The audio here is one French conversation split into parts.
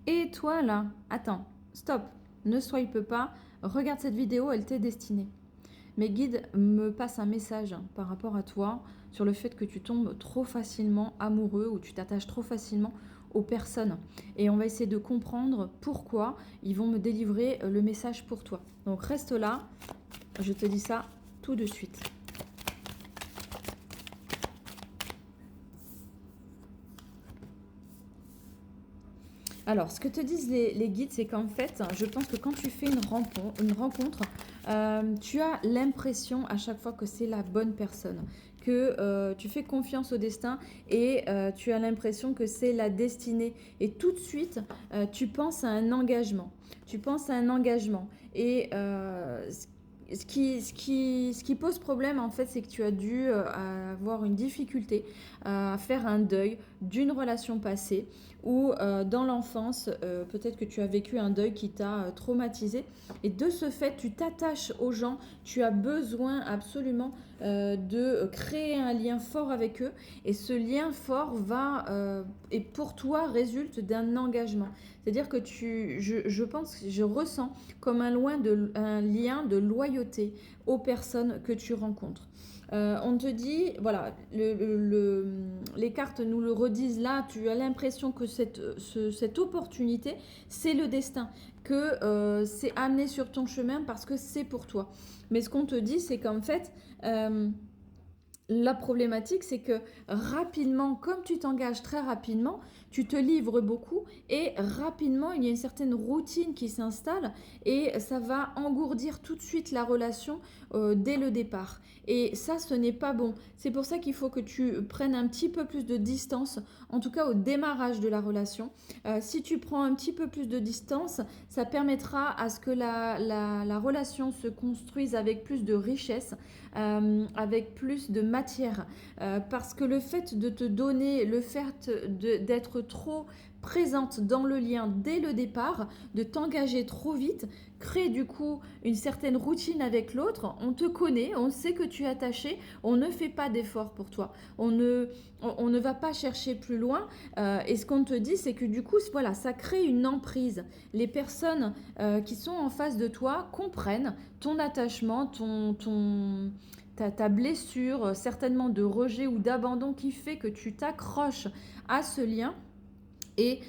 Et toi là, attends, stop, ne swipe pas, regarde cette vidéo, elle t'est destinée. Mes guides me passent un message par rapport à toi sur le fait que tu tombes trop facilement amoureux ou tu t'attaches trop facilement aux personnes. Et on va essayer de comprendre pourquoi ils vont me délivrer le message pour toi. Donc reste là, je te dis ça tout de suite. Alors, ce que te disent les guides, c'est qu'en fait, je pense que quand tu fais une rencontre, tu as l'impression à chaque fois que c'est la bonne personne, que tu fais confiance au destin et tu as l'impression que c'est la destinée. Et tout de suite, tu penses à un engagement. Tu penses à un engagement. Et ce qui pose problème, en fait, c'est que tu as dû avoir une difficulté à faire un deuil d'une relation passée ou dans l'enfance, peut-être que tu as vécu un deuil qui t'a traumatisé. Et de ce fait, tu t'attaches aux gens, tu as besoin absolument de créer un lien fort avec eux. Et ce lien fort et pour toi, résulte d'un engagement. C'est-à-dire que je pense, je ressens comme un lien de loyauté aux personnes que tu rencontres. On te dit, voilà, les cartes nous le redisent là, tu as l'impression que cette opportunité, c'est le destin, que c'est amené sur ton chemin parce que c'est pour toi. Mais ce qu'on te dit, c'est qu'en fait, la problématique, c'est que rapidement, comme tu t'engages très rapidement, tu te livres beaucoup et rapidement, il y a une certaine routine qui s'installe et ça va engourdir tout de suite la relation dès le départ. Et ça, ce n'est pas bon. C'est pour ça qu'il faut que tu prennes un petit peu plus de distance, en tout cas au démarrage de la relation. Si tu prends un petit peu plus de distance, ça permettra à ce que la relation se construise avec plus de richesse, avec plus de matière. Parce que le fait de te donner, le fait d'être trop présente dans le lien dès le départ, de t'engager trop vite, crée du coup une certaine routine avec l'autre. On te connaît, on sait que tu es attaché, on ne fait pas d'effort pour toi. On ne va pas chercher plus loin. Et ce qu'on te dit, c'est que du coup, voilà, ça crée une emprise. Les personnes qui sont en face de toi comprennent ton attachement, ta blessure, certainement de rejet ou d'abandon qui fait que tu t'accroches à ce lien. Et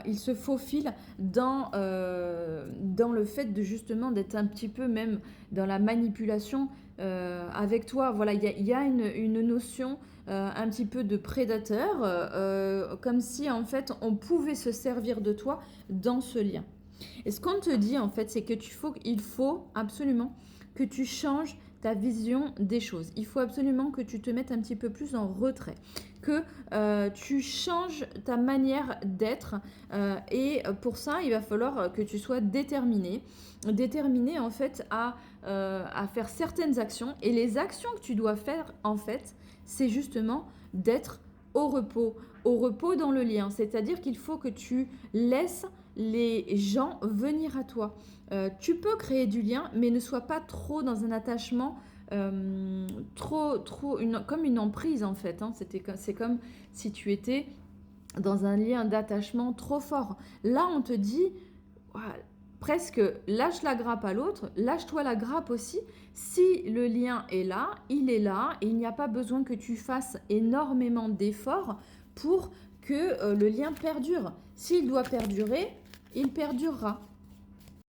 il se faufile dans le fait de justement d'être un petit peu même dans la manipulation avec toi. Voilà, il y a une notion un petit peu de prédateur, comme si en fait on pouvait se servir de toi dans ce lien. Et ce qu'on te dit en fait, c'est que il faut absolument que tu changes ta vision des choses. Il faut absolument que tu te mettes un petit peu plus en retrait, que tu changes ta manière d'être. Et pour ça, il va falloir que tu sois déterminé en fait à faire certaines actions. Et les actions que tu dois faire en fait, c'est justement d'être au repos dans le lien. C'est-à-dire qu'il faut que tu laisses les gens venir à toi. Tu peux créer du lien, mais ne sois pas trop dans un attachement comme une emprise en fait. Hein. C'est comme si tu étais dans un lien d'attachement trop fort. Là, on te dit presque lâche la grappe à l'autre, lâche-toi la grappe aussi. Si le lien est là, il est là et il n'y a pas besoin que tu fasses énormément d'efforts pour que le lien perdure. S'il doit perdurer, il perdurera.